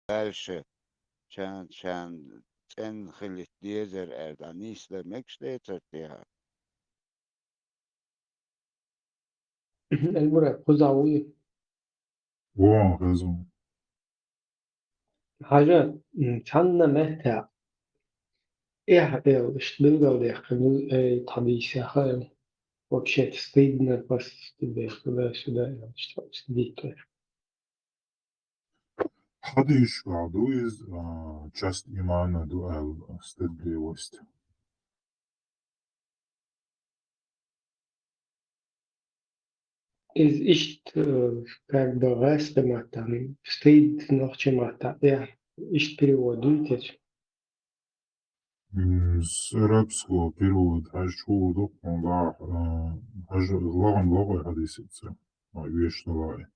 дальше чан цен хилит дезер эрданисла мекштетер тиа. المراد خزعوية وغزو حاجة تشانا مهتا اشتبلغا وديخلو تحديث يا خير вообще стыдно просто тебе туда-сюда что сидеть. حديش بعدويز часть имана дуэл стыдливость. Из ищет как бы растема там стыд noch чем-то. Я ищет переводуете. С арабского перевод хашчулдук онда хаж лаган лагай хадисице. Вещь лагай.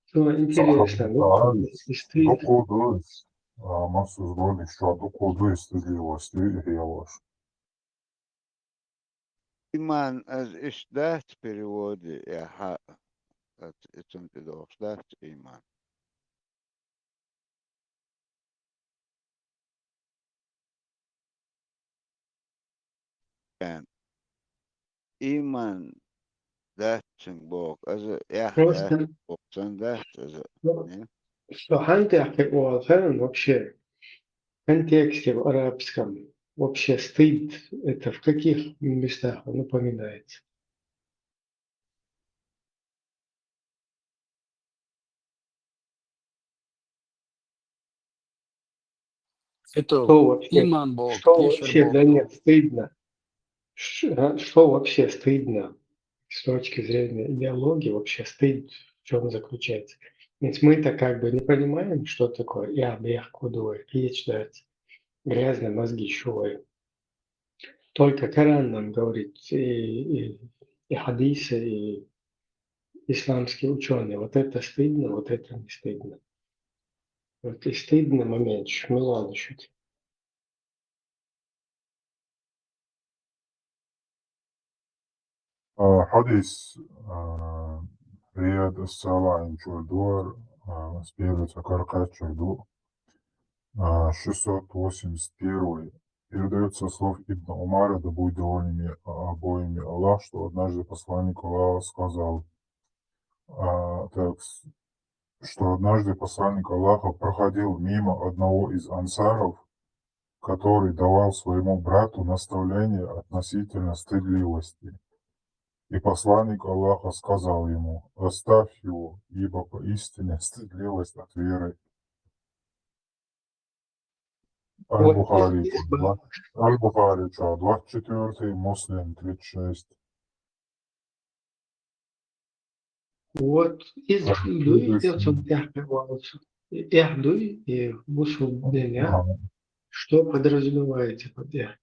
Что صاحب интересно, ну, تعال если стыд, دوكو دوز مصر دول شو دوكو دوز стыдливость هي ваш. Иман аз иштдат переводи я ха этим пидохдат иман. Кан иман датчик бог аз ях дат просто боксан дат аз ну, не. что ханты фэн вообще в контексте в арабском вообще стыд это в каких местах он упоминается? Это Что вообще, иман Бог, что Ешер вообще для Бог. них стыдно? Что вообще стыдно с точки зрения идеологии, вообще стыд в чем заключается? Ведь мы-то как бы не понимаем, что такое я бех кудой, речь дать, грязные мозги щурой. Только Коран нам говорит, и хадисы, и исламские ученые. Вот это стыдно, вот это не стыдно. Вот и стыдно момент, шмела насчет. حديث رياض الصلاة Чульдуар спируется Каркат Чульду 681 передается со слов Ибн Умара, да будет довольными обоими Аллах, что однажды посланник Аллаха сказал, что однажды посланник Аллаха проходил мимо одного из ансаров, который давал своему брату наставление относительно стыдливости. И посланник Аллаха сказал ему: «Оставь его, ибо поистине стыдливость от веры». Вот Аль-Бухари, 24, Муслим, 36. вот из Дуи он тяжеловался. Дуи и вышел дня, что подразумеваете под «эх»?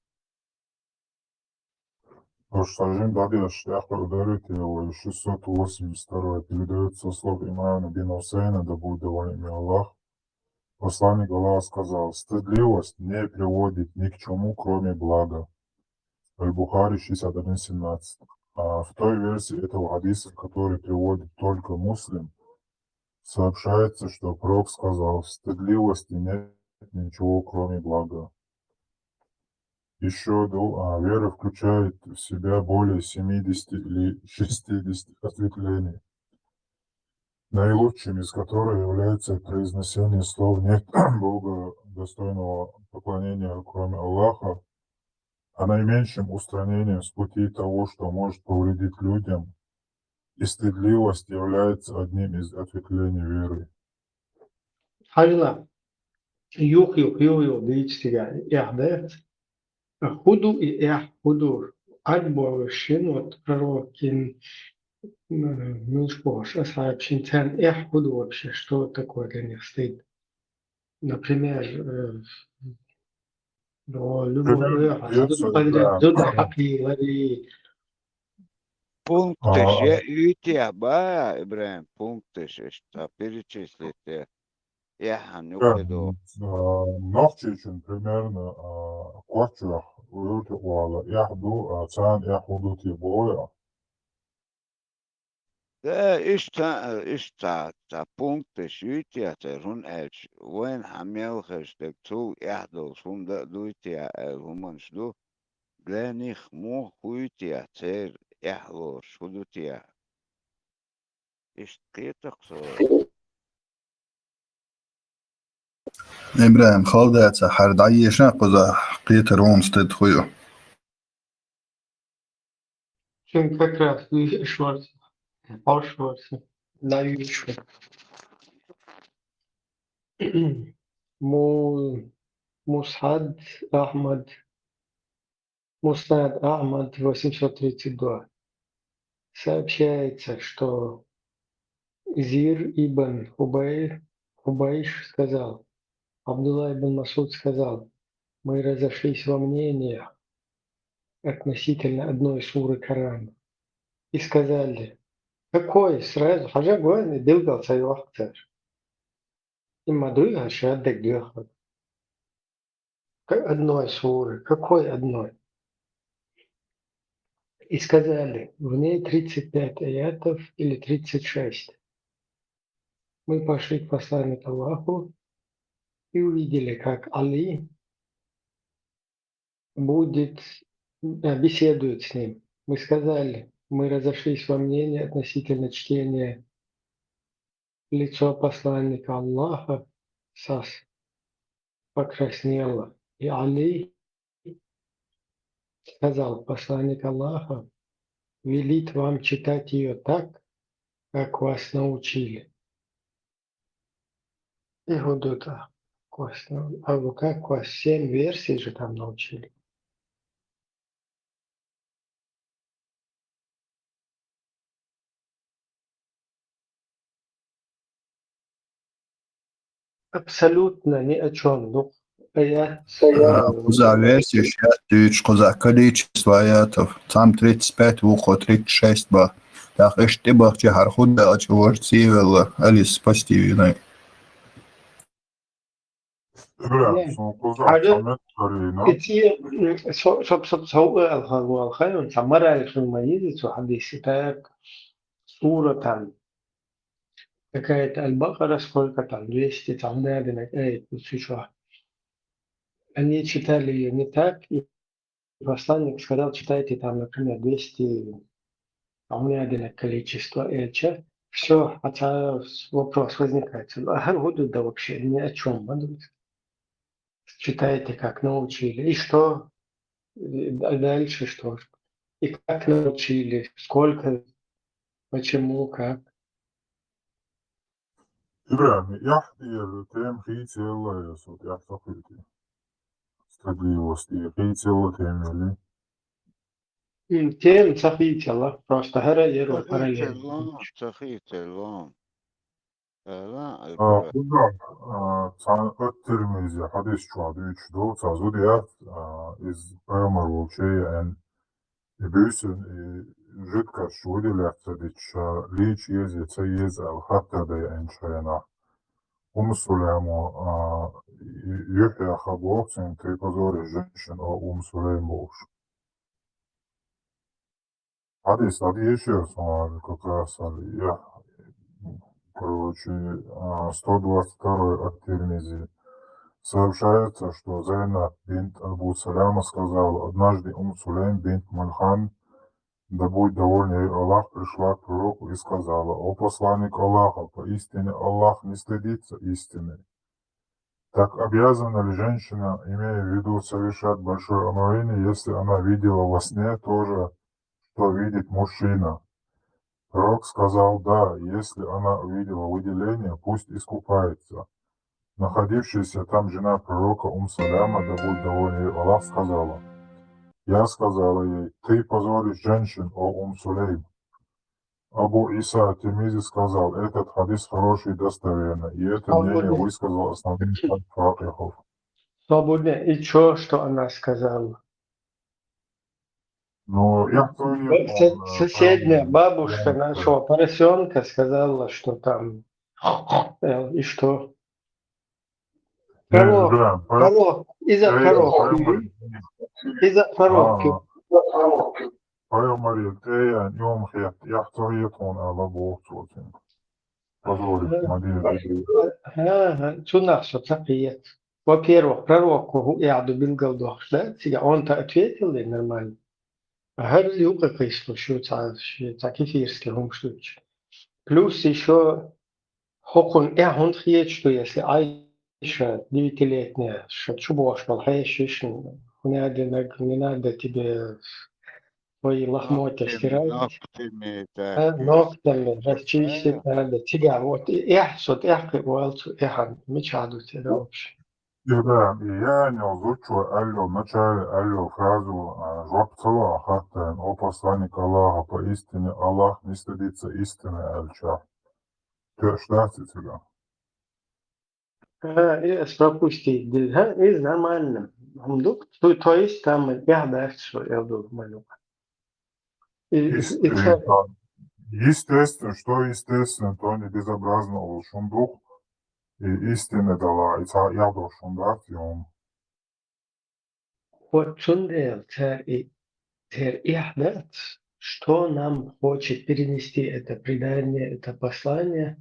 Рушажин Бадеш, Яхпар ударит его, 682 передается слов имама бин Усейна, да будет доволен Аллах. Посланник Аллаха сказал: «Стыдливость не приводит ни к чему, кроме блага». Аль-Бухари 61:17. А в той версии этого хадиса, который приводит только Муслим, сообщается, что пророк сказал: «В стыдливости нет ничего, кроме блага». Еще вера включает в себя более 70 или 60 ответвлений, наилучшим из которых является произношение слов «нет Бога достойного поклонения, кроме Аллаха», а наименьшим устранением с пути того, что может повредить людям, и стыдливость является одним из ответвлений веры. Хажла, юх, дичтига, яхдет, худу и худур. Альбо вот пророкин Милшпош, Асаабшинтян, худу вообще, что такое для них стыд? Например, Примерно любой бьется, подряд да. зуда хакилали. Пунктыш я ütя ба Ибраим пунктыш что перечислите. Я ханюкедо. Ногти için примерно koçak uyutu oğla yahdu çan yahudu ti boya ta punkte syytiä te run edge when hamel hashtag 2 yahdol sum da duitia humans du glenich mo huitia ter yahlor shudutia ishtkitaqso إبراهيم خالد حرد عيشنا قزح قيتر ونستد خويو Чем как раз Шварц, Шварц, да, еще. Му, Мусхад Ахмад, Муснад Ахмад 832. Сообщается, что Зир ибн Хубайш сказал, Абдулла ибн Масуд сказал, мы разошлись во мнениях относительно одной суры Корана и сказали, какой сразу, хажа гуани билгал сайвахтар, имма дуйга шаддак дюхат. Одной суры, какой одной? И сказали, в ней 35 аятов или 36. Мы пошли к посланнику Аллаху и увидели, как Али беседует с ним. Мы сказали, мы разошлись во мнении относительно чтения лицо посланника Аллаха, Сас покраснело. И Али сказал, посланник Аллаха велит вам читать ее так, как вас научили. И Гудута, а как вас 7 версий же там научили? Абсолютно ни о чем. Ну, я قزح версия شاتيش قزح количество аятов там 35 вухо 36 ба так эштебах чахар худа ачвор цивела алис постивиной إبراهيم не. سو قزح حاجة صمت قرينا كتير شوف سوء الخير سمرة في الميزة وحديثتك سورة какая-то Аль-Бакара, сколько там, 200, там, наверное, чуть-чуть. Они читали ее не так, и посланник сказал, читайте там, например, 200, там, наверное, количество эльча. Все, хотя вопрос возникает. А да вообще ни о чем. Читайте, как научили. И что? Дальше что? И как научили? Сколько? Почему? Как? إبراهيم يحكي تيم خيتي الله يسود يحتقيتي стыдливости خيتي الله تيميلي Тем сахитила, просто герои параллельно. تخيت اللون لا البرا قدام الترمذي حديث شو عدوش دو تازوديات iz premalu en büsen žutka šudiļatsadič līč ieziet iez hatta da enšajana umsulēmu juhja хабовцем ты позоришь женщин о умсулеймуш. Хадис еще как раз я короче 122 от Тирмизи. Сообщается, что Зайнаб бинт Абу Саляма сказала, однажды Сулейм бинт Мальхан, да будь доволен ей Аллах, пришла к пророку и сказала, о посланник Аллаха, поистине Аллах не стыдится истины. Так обязана ли женщина, имея в виду совершать большое омовение, если она видела во сне то же, что видит мужчина? Пророк сказал, да, если она увидела выделение, пусть искупается. Находившаяся там жена пророка Саляма, да будь доволен ей Аллах, сказала, я сказала ей, ты позоришь женщин, о Сулейм. Абу Иса Тирмизи сказал, этот хадис хороший и достоверный, и это мнение высказал основных факихов. Свободно. И что она сказала? Но я понял, Соседняя бабушка нашего поросенка сказала, что там... И что? Пророк. Из-за пророка. Из-за пророка. هاي مريض يعني يوم خيط يحتويتون على بوصوتين فضولي مدينة ها شو نحشو تقيت وبيرو برو هو قاعد بالقلب لا تيجي أنت أتويت اللي نرمال هر يوقع قيسلو شو تا كيف يرسلهم شوش بلوس еще حقن هون خيط شو يسي عايشة ديوتيليتنا شو بوش بالحيش هنا تبي وي لخموت استراحة نقطة نوع تركيز تاني بس شيء هذا تيجي وقت إحسد إحكي والت إحن مش عادو تروش Да, и я не озвучиваю алло в начале, алло фразу «Жвапцала хаттен, о посланник Аллаха, поистине Аллах не стыдится истины, Альча». Ты штатите тебя? إيه пропусти дил ها إيه нормально همдук то есть там я дальше что я думаю и Да. Естественно, что естественно, то не безобразно шундук и истины дала, и я был шундат, и он. вот Чундел тер إحداث что нам хочет перенести это предание это послание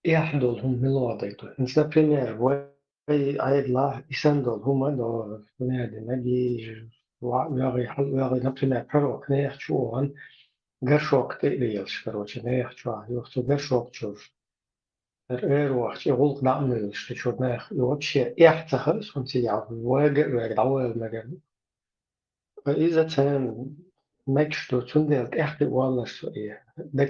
يحضرهم ميلاديته например عيد الله يسندل هما دو نادي نبي ويغي например пророк نيخشوان горшок ты леешь короче нейхчуа ёхту горшок чуж эруах يغلق نعمل что чур нех и вообще эхтахас он тебя вега дауэл меген إذا كان مكشتو تندل إحدى والله شو إيه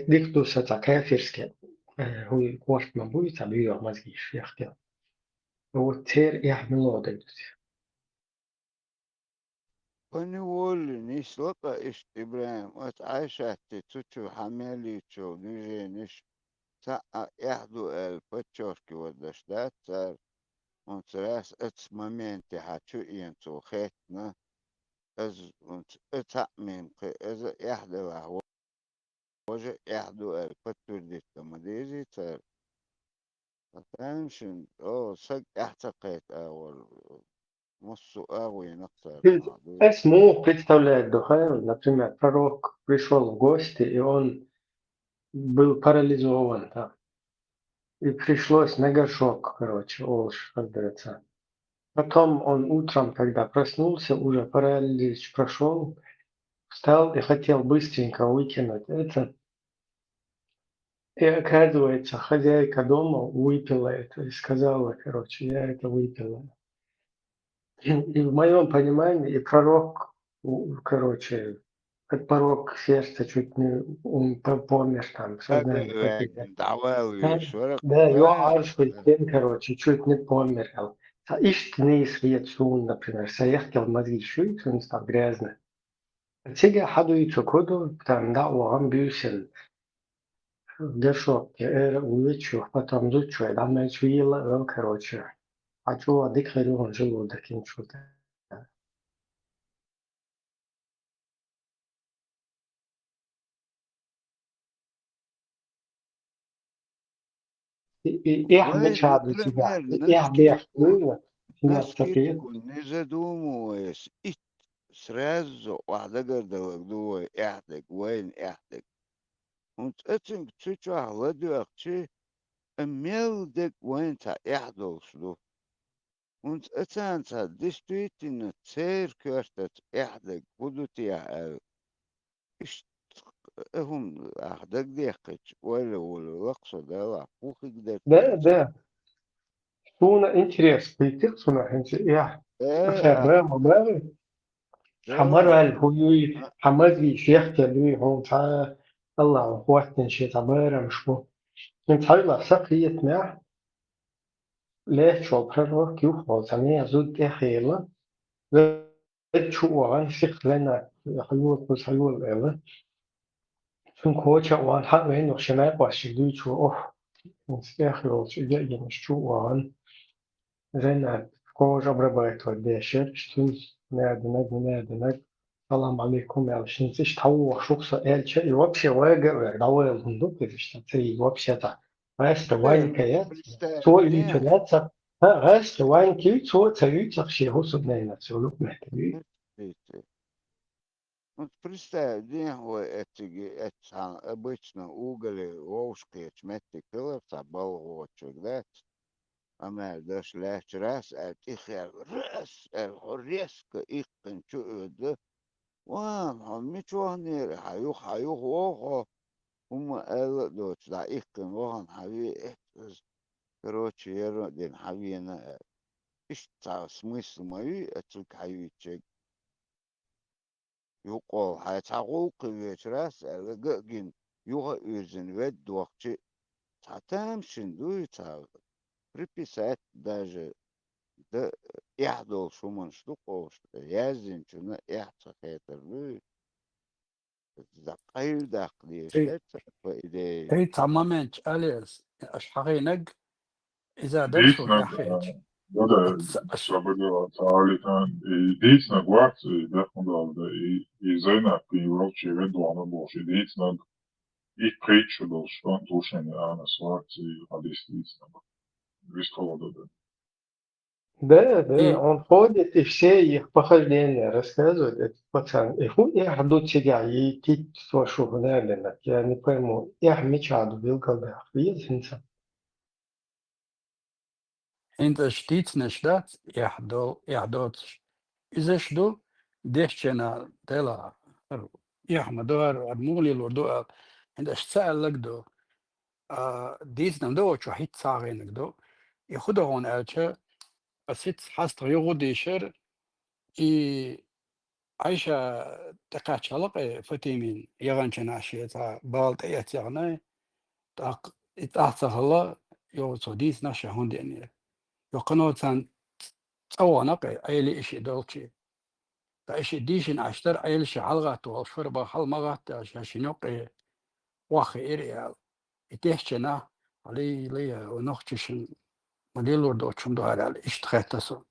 ديك دوسة كافرسكي هو قوات مبوي تبيه مزجيش يختي هو تير يحملوا ضد поневоле неслока иш Ибраим от Айшати тучу хамеличу движениш та яхду подчерки вот дождать царь он раз этот моменте хочу инцу хетна از تعميم از яхду هو وجه яхду подтвердить мадези царь فهمشن سج اعتقد اول نص قوي نقطة معدود اسمه представляет духовно, например, пророк пришел в гости, и он был парализован, да, и пришлось на горшок, короче, олш, как говорится. Потом он утром, когда проснулся, уже паралич прошел, встал и хотел быстренько выкинуть это. И оказывается, хозяйка дома выпила это и сказала, короче, я это выпила. И в моем понимании, и пророк, короче, от порог сердца чуть не он помер там, сознание потерял. دعواوي شورق Да, его аршный член, короче, чуть не помер. А истинный свет, что он, например, саехтел мозги шует, он стал грязный. تيجي حدو يتركضوا بتاع دعوة عم بيوصل горшок увечью, потом зучу, и там чуила, короче, а чего дыхали он желудок, ничего. И وين مش عاد например тебя, и بيحكوا في ناس ناس تقيت كتكون نزدومو إت سرازو وعدقر دوغدو إحدق وين إحدق وانت اتن تشوى هلدو اقشي اميل دك وين تا إحدو شدو وانت اتن تا دستويتين تسير كورتت إحدق بدو تيا إش هم أحدق ديقش ولا لقصة دالا فوق قدر ده سونا انتريس بيتك سونا انت يا خبر ما حمر الهوي حمر شيخ تلوي هون تا الله وقت نشي تمارا مش مو انت هلا سقيت مع ليه شو بحر كيو خالص يعني زود اخيلا شو عن شيخ لنا حيول بس حيول الا شو كوتش وان حق وين وشنا قاشي شو اوه نستاخر شو جاي شو عن زين كوج обрабатывать بيشر شتون ناد السلام عليكم يا شنتش تو شخص قال شيء вообще واجع دواء الهندوك إيش تسوي вообще تا غاست وين كيا تو اللي تناتا غاست وين كي تو تسوي تخشي هو سبنا سولوك محتوي Вот представь, день эти обычно уголи, ложки, чмети киловца, болочек, да? Амел дошли раз, тихо, раз, резко их кончу, да? Ван, он ничего не, хаю, ого, دوت دا ich kan wochen havi короче я den havi на ich та смысл мою это каючек юқол хайтагул кывечрас элгин юга өзен вет дуакчи татам шинду та приписать даже да яхдол шуман штуку что язин чуна яхта хетер ну да кайдак лишь إيه это по идее إيه تماما أليس أشحغينك إذا درسوا Единственное, يحيج да, свобода Алитан, единственное, глаз, и да, и Зена, и Волчи, Ведуана Бош, единственное, и притчу был, что он тушен, а на сварце, а действительно, без холода, Да, и он ходит и все их похождения рассказывает, этот пацан. И я жду тебя, и ты что гуляли, я не пойму. Я мечаду бил когда. Видите? عند شتيت نشدات يحدوت إذا شدو ديشنا دلا يحمدوار أدمولي الوردو عند اشتسأل لك دو ديز نمدو شو حيت صاغينك دو يخدو هون ألشا بسيت حست يغو ديشر إي عايشة تقاش علق فتيمين يغانشن عشيتا بالت ايات يغنى تاق اتاحتها الله يو صديس ناشا هون ديني يو قنوتان تصوانق ايلي اشي دولتشي فاشي ديشن اشتر ايل شي حلغات والشربة حلمغات شاشينوقي واخي اريال اتيحشنا علي ونوختشن مليلور دوتشم دوار اشتخيتسو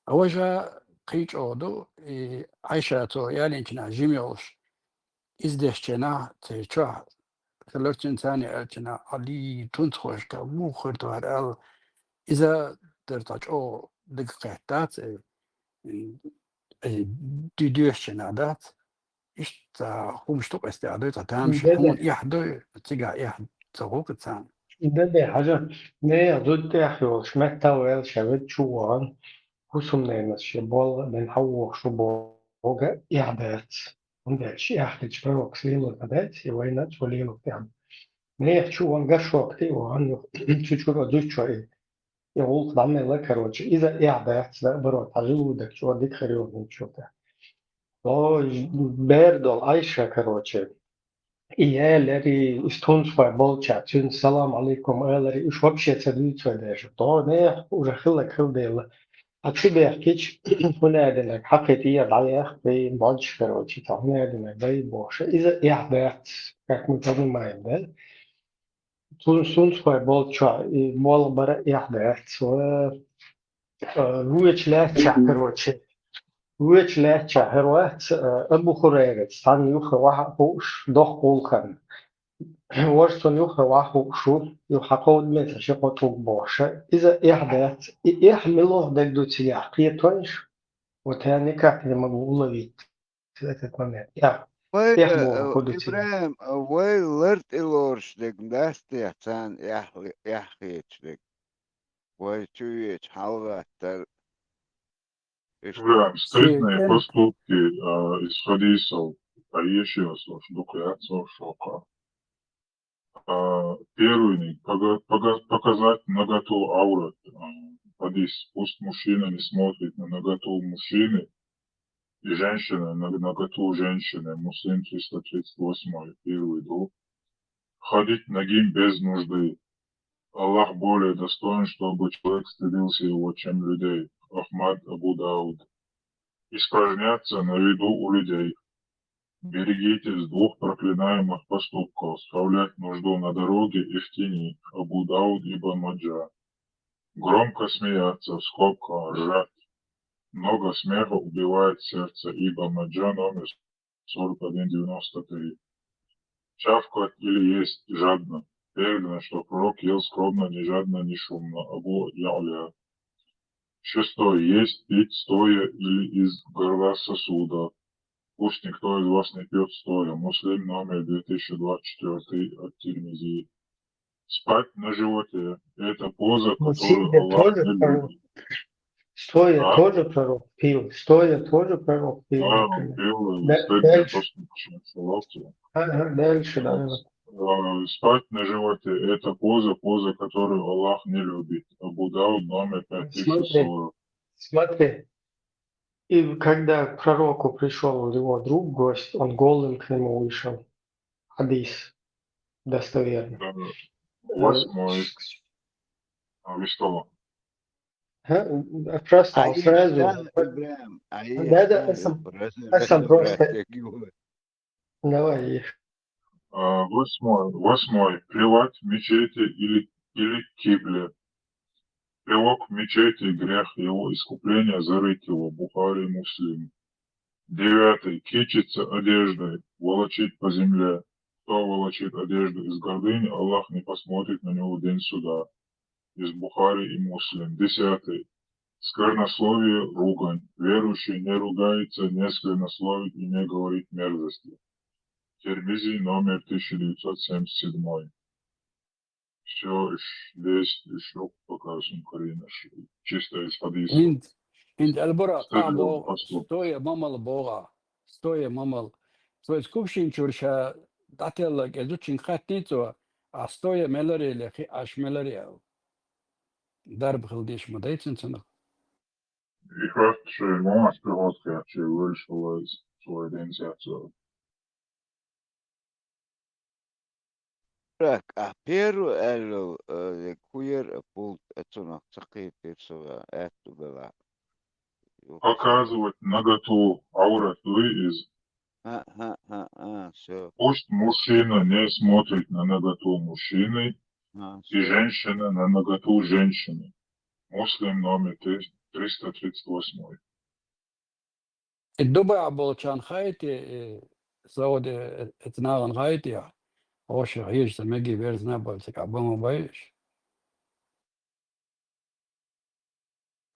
أوجا قيج أودو عايشاتو يالينكنا جيميوش إزدهشنا تيشا ثلاثين ثانية ألتنا علي تنتخوش كمو خرطو هرال إذا درتاج أو دقيقة دات ديديوشنا دات إشتا خمشتوق استعدو تتامش حون يحدو تيجا يحد تغوق تسان ده حاجة ne ضد يحيو شمتا ويل شبت شوان husum nemas شبول من حوق شبوغا إعداد عندك إحدى شبروك ليلو بدات وينات وليلو تعمل ne شوان قشوك وان تشوفوا دوتشو يقول ضمن الله كروتش إذا إعداد لا برو تعجبوا دك شو ديك خيرون نشوفه то Бердол Айша, короче, и я лери истунство болча, тюн салам алейкум, лери уж вообще цадуется даже, то не уже хилок хилдел. А тебе кич هنادنك حقيقية ضعيف في بولش كروتشي تو هنادنك ضي بوشة إذا إعداد как мы понимаем, да? Сунство болча и мол бара إعداد ويش لا короче. Which lecture her what Abu Hurairah stan yuha waha hush doch kulkan. Warson yuha wahu shu yuhaqod مثل شقة بوشة إذا إحدث إحمله دقدو تياح قيتونش وتاني كاكد مقولة بيت ثلاثة منات يا Вай, إحبوه كودو تياح Ибраим, вай лырт илоршдик, дастиятсан яхичдик, вай чуеч халваттар, Прям سي стыдные كنت поступки, исходя из поющего, духляцию шока. Первый, показать наготу ауры. Подись, пусть мужчина не смотрит на наготу мужчины и женщина на наготу женщины. Муслим 338, первый дух. Ходить нагим без нужды. Аллах более достоин, чтобы человек стыдился его, чем людей. Ахмад Абу Дауд. Испражняться на виду у людей. Берегитесь двух проклинаемых поступков: справлять нужду на дороге и в тени. Абу Дауд ибн Маджа. Громко смеяться, в скобках ржать. Много смеха убивает сердце. Ибн Маджа номер 4193. Чавкать или есть жадно. Передано, что пророк ел скромно, не жадно, не шумно. Абу Я'ля. Шестое. Есть, пить стоя или из горла сосуда. Пусть никто из вас не пьет стоя. Муслим номер 2024 от Тирмизи. Спать на животе – это поза, которую Сидя Аллах тоже не пророк. любит. Стоя А? тоже пророк пил. Стоя тоже пророк пил, Да, он например. пил, Да, стыдно дальше. просто начинать. Ага, дальше, да. Спать на животе – это поза, которую Аллах не любит. Абу Дауд номер Смотри, 5040. смотри. И когда к пророку пришел его друг, гость, он голым к нему вышел. Хадис достоверно. Да, Э, 8 листова. Просто сразу. Аишта, Ибрахим, Да-да, Аишта, Хасан, просто. братья Гюэ. Давай. Восьмой. Плевать в мечети или кибле. Плевок в мечети – грех, его искупление – зарыть его. Бухари Муслим. 9. Кичиться одеждой, волочить по земле. Кто волочит одежду из гордыни, Аллах не посмотрит на него в день суда. Из Бухари и Муслим. 10. Сквернословие, ругань. Верующий не ругается, не сквернословит и не говорит мерзости. Тирмизи номер 1977. Все, здесь еще покажем, Карина, чисто из хадиса. Ind Albora Стыдливый Abo поступок. stoje mamal boga. Stoje mamal. So es kupshin chursha datel gezuchin khatnito a stoje melori le ash melori darb khildish mudaytsin sana. Ich hatte Mama's gehört, dass ich свой день зацел. Рак, а первую эллу, куер пулт, это на цакей пирсова, это была. Показывать наготу аурат из. Все, Пусть мужчина не смотрит на наготу мужчины и все. женщина на наготу женщины. Муслим номер 338. الدبع بولشان خايتي سعود اتناغن خايتي اوش هيش تمجي بيرز نابل تكعبون بايش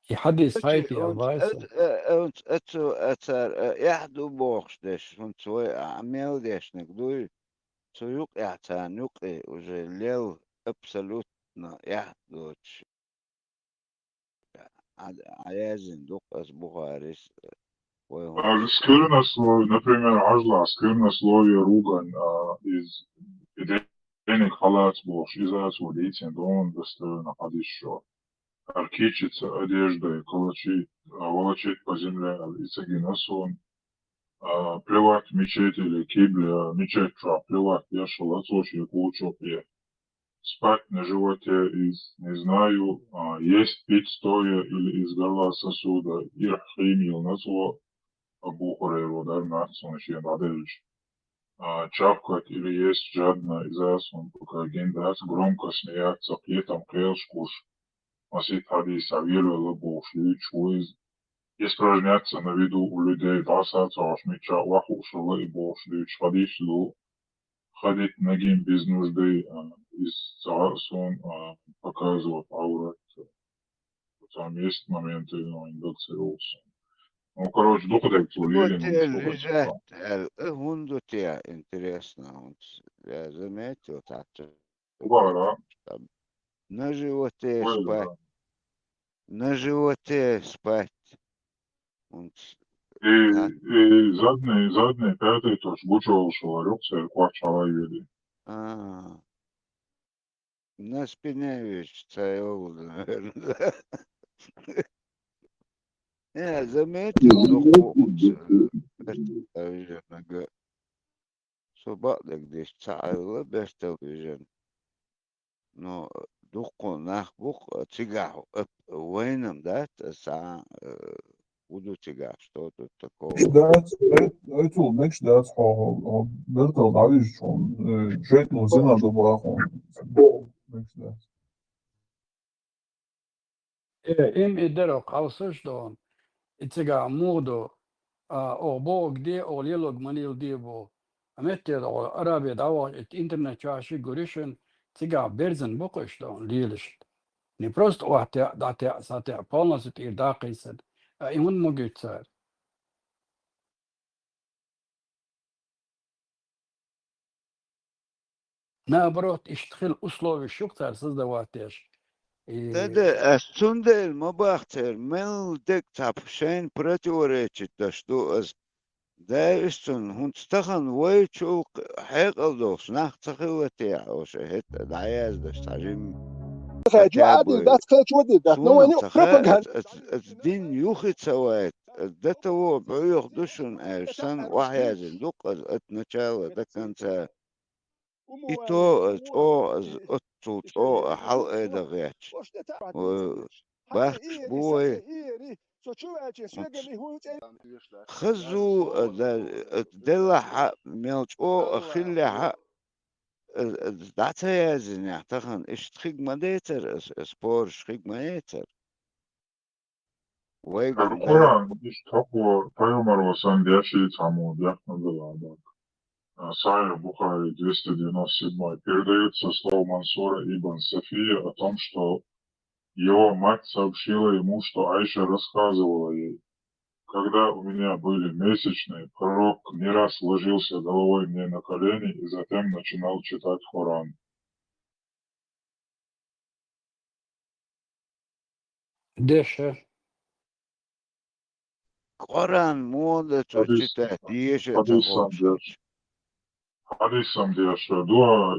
يحدث خايتي البايس Und etzer, ja, du bochst das, und so, amel das nicht, du, so juk, ja, juk, уже лел абсолютно, ja, дочь. Аязин, дух, as Бухарис, Сквернословие, например, ажла, сквернословие, ругань из денег халат бог, израц водицин, дом достойно еще. Аркичиться одеждой, волочить по земле, лицегина сон, плевать в мечеть или кибля, мечеть, плевать, я шел отсочи, кучу, спать на животе из, не знаю, есть пить стоя или из горла сосуда, ирхимил на зло, Абу Хурейру, да, Нахсуначи, Надельч, чавкать или есть жадно из Асун, пока гендас, громко смеяться, при этом клешкуш, носить хадис, авиру, лабуши, чуиз, испражняться на виду у людей, дасаться, ашмича, вахушала и бошли, чхадишлу, ходить ногим без нужды, из Асун, показывать аурат. Там есть моменты, индукции Рулсун. Ну, короче, доходит к Лилин, лежать, гунду тебя интересно, я заметил, так, да, на животе да. спать, на животе спать. И задний, пятый тоже, бучевал шаларек, церква чалавели. На спине вещь, цаёл, наверное. Я заметил, духу, televizyonda sabahleyin gidip çağırırlar 5 televizyon. No دقوا نخبق تجاه وينهم ذات الساعة ودو تجاه что-то такого. Aicu nekš tāds, un vēl dažs, un šeit mums zinātu labāk, un nekš tāds. ام ادرو قوسش دون اتسقع مودو او بوك دي او ليلوغ منيل دي بو امتر او ارابي داو الانترنت شاشي غوريشن تسقع بيرزن بوكش دون ليلش не просто датя сатя полностью и дакайсад имун могут наоборот, ищтхил условия шуктар создаватеш. Да, Сундел Мабахтер, Мелдек Тапшен противоречит, да что دايستون هونستخن ويتشوق حيقل دوس نختخوتي أو شهت دعياز دش تعجم You added كتاب that's such what did that no سونم any تخا propaganda دين يوخت سوات دتو بعيوخ دشون سن وحيازن دوق اتنشال دكانت إتو أو أتو أو حلقة دغياتش وباخش بوي خزو دلع ميلج او خلع دعتيازن يعتقن ايش تخيق مديتر سبور شخيق مديتر ويقن دل القرآن إيش تقوى Пайомарова Сандяши Цаму Дяхнадалада. Сайя Бухари 297 передается слово Мансура ибн София о том, что его мать сообщила ему, что Айша рассказывала ей: когда у меня были месячные, пророк не раз ложился головой мне на колени и затем начинал читать Коран. دشه قران مودة وشتات يشة تغوشيش Hadisam diyorsa dua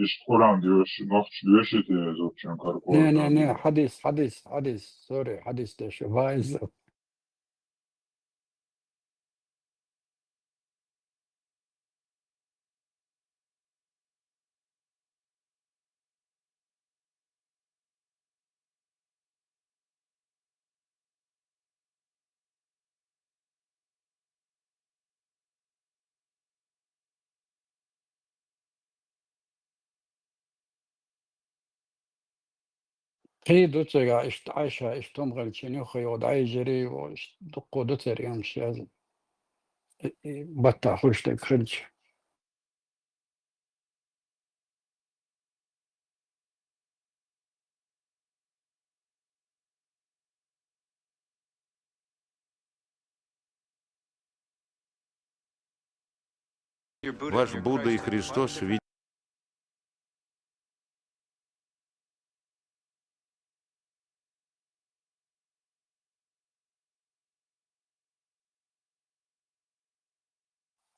iş Kur'an diyor, nohç diyor şey diyor zopçun ne karkodan. hadis sorry hadis دشه وايز هي دوتسرا اشت عايشة اشتم غلشيني خيود عايجري دقو دوتسر يمشي لازم بطا خوشتك خرج Ваш Будда и Христос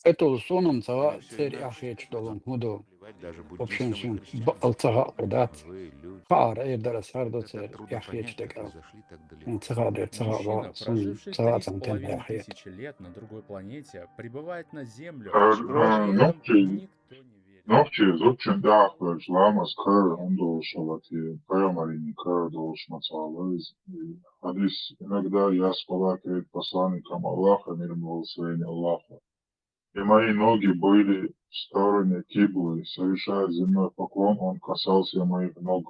это сонум цава церь ахеч долом худо даже в общем буддистам и шин христианам. алцага удат Вы, люди, خار ايه درس هردو это церь трудно яхеч понять, как вы текал зашли так من далеко. цага Мужчина, сун проживший цага три с цантен половиной яхет тысячи лет на другой планете, прибывает на Землю, но Спрос при этом никто не верит. Nohçi zopçun dağıtmış lamas kör ondu şalati Пайомаrini kör doğuş maçalız. Hadis иногда я спала перед посланником Аллаха, мир ему благословение Аллаха. И мои ноги были в стороне киблы, совершая земной поклон, он касался моих ног.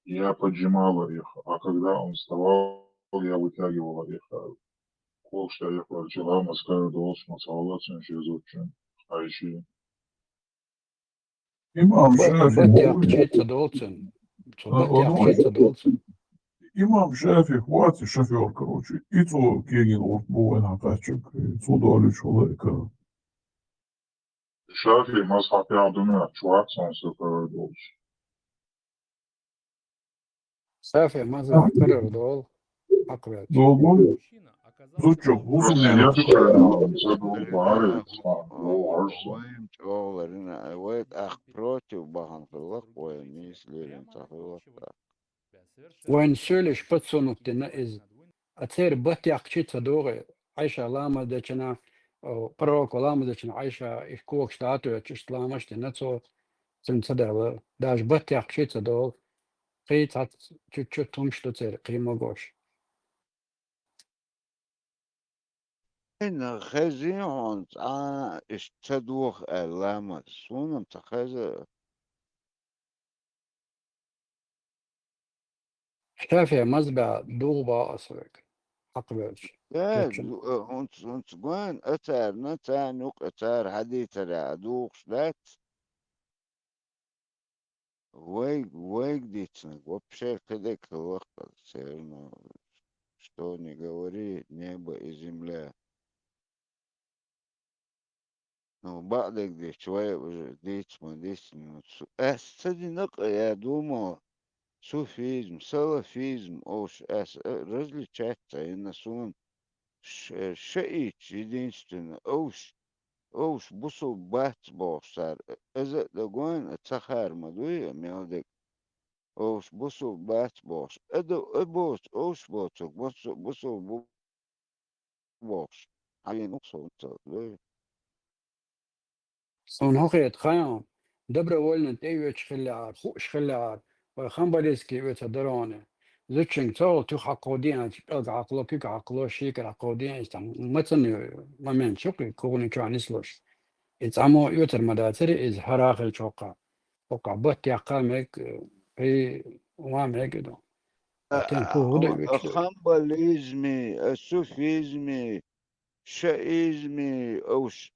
Я поджимала их, а когда он вставал, я вытягивала их. Колша я прочла, маскара долж, мацала, ценшизучен. Айши. İmam بات Şafii, яхчица долцин бат Ладно, яхчица долцин İmam Şafii huvati şoför короче. İço kegin bu en kaçık. Sudalı çolayka. Шафи мазхаб adına çuatsan sefer dolş. صافي مازال قرر دول أقبلش Doğru. Мужчина оказался Zutçuk. в Uzun Просто yani. я положении, задул لنا باري, لو عرسا. وين شغل لنا وين أخ بروتي وبهن في الوقت وين يسلي لنا في الوقت وين سولش بتسونو تنا إز أتصير بات يحكيتها دوغي عايشة لاما دچنا بروك لاما دچنا عايشة إحكوك شتاتو يتشت لامش تنسو سنسدر داش بات يحكيتها دوغ قيت عت تشو تمش تصير قيمة غوش إن خزيون اشتدوخ لما سونم تخزي شافي مزبع دوغبا أصرك أقبلش يا دچن هونت وين أتار نتا نوك أتار حديث دوخ شلات ويك дичный, вообще когда колоха, все равно, что не говори, небо и земля. بعدك دي شوية ديت ما ديت أستدي نقا يا دوما صوفيزم سلفيزم أوش رجل تشاتا إن سون شيء جدينستن أوش بصو بات بوصار إذا دقوان اتخار مدوية ميودك أوش بصو بات بوش إدو إبوش أوش بوتك بصو بوش عين أقصو انت Son hoogheid gaan. Dobre wollen teewet schiljaar, goed schiljaar. We gaan bij deze keer weer drone. Zutching zo, tu hakkodien, عقلو كيك عقلو شيك عقودين يستعمل مثلا ما من شوكي كوني كان يسلوش يتعمو يوتر مداتري إز هراخل شوقا وقع بوت يقامك في وامك دو بعدين تو غدا يوتشلو الخمبليزمي السوفيزمي شايزمي أوش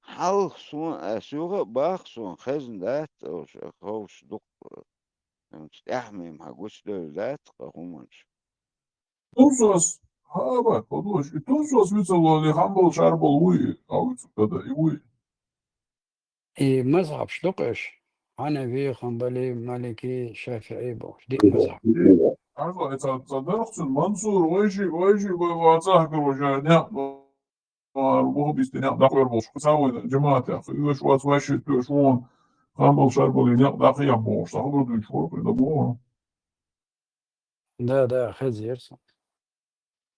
حلق سون أسوغة باخ سون خزن ذات أوش خوش دق أحمي محقوش دول ذات قهومنش Tumsos, ha bak, подложь. И Tumsos выцеловали Хамбл Шарбл Уи, а выцеловали и Уи. إي مذهب شدقش أنا في خنبلي مالكي شافعي بوش دي مذهب Also, jetzt hat er zu Mansur, Oishi, bei WhatsApp, ja, wo bist du, ja, da wir was gesagt, Jamaat, ja, ich was du schon, Hamburg Scharbol, ja, da ja, Bosch, da haben wir schon, da Bosch. ده خزير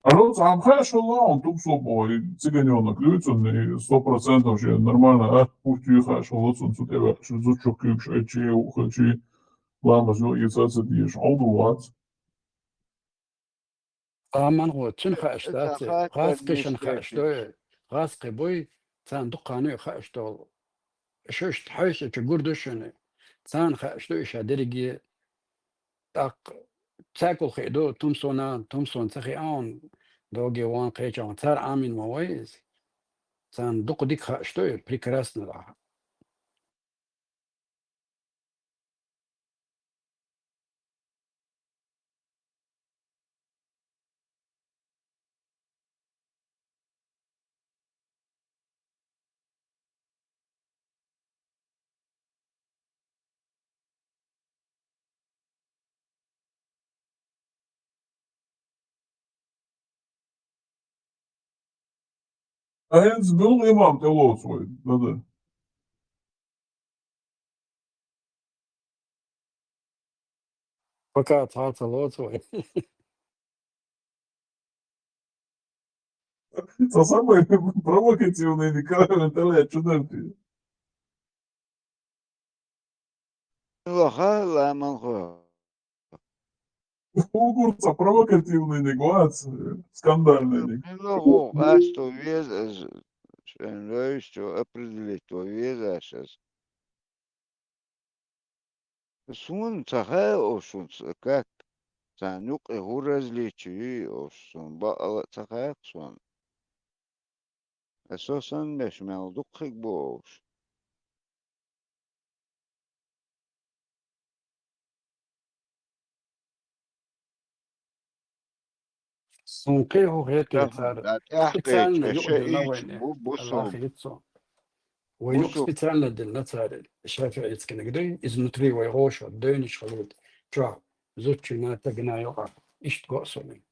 Also, am хорошо, он тут собой, цыганенок, люди, 100% вообще нормально, а, пусть их хорошо, вот он тут тебя, что зачок, че, ухачи, ладно, все, и садись, алдувать. من هو تنخ أشتات تخاطر غاسقي شنخ نشتاكش أشتو غاسقي بوي تان دقانو خ أشتو شوش تحوش تقردوشني تان خ أشتو إشا درجي تاق تاكل خيدو تومسون تخي آن دوغي وان قيجان تار آمين مويز تان دق ديك خ أشتو بريكراس نراها Eins был имам, ты лот свой, да-да. пока تعطى لوتو Это самый провокативный Николай Анатольевич, что ты? لا من خو Курса провокативный Николац, скандальный Ник. Ну, а что вес, что определить, то вес сейчас. Сун цахай ошун как цанюк и различи ошун ба цахай сун. أساسا مش موضوعك بوش سونقيه هيك تفهم صار لا تحقيق سبيتالنا يقدر شيء لوين بوصل الأخير وينوك بوصل سبيتالنا دلنا صار الشافعي يتكلم كده إذا نتري ويغوش ودينش خلود ترى زوجي ما تجنا يقع إيش تقصني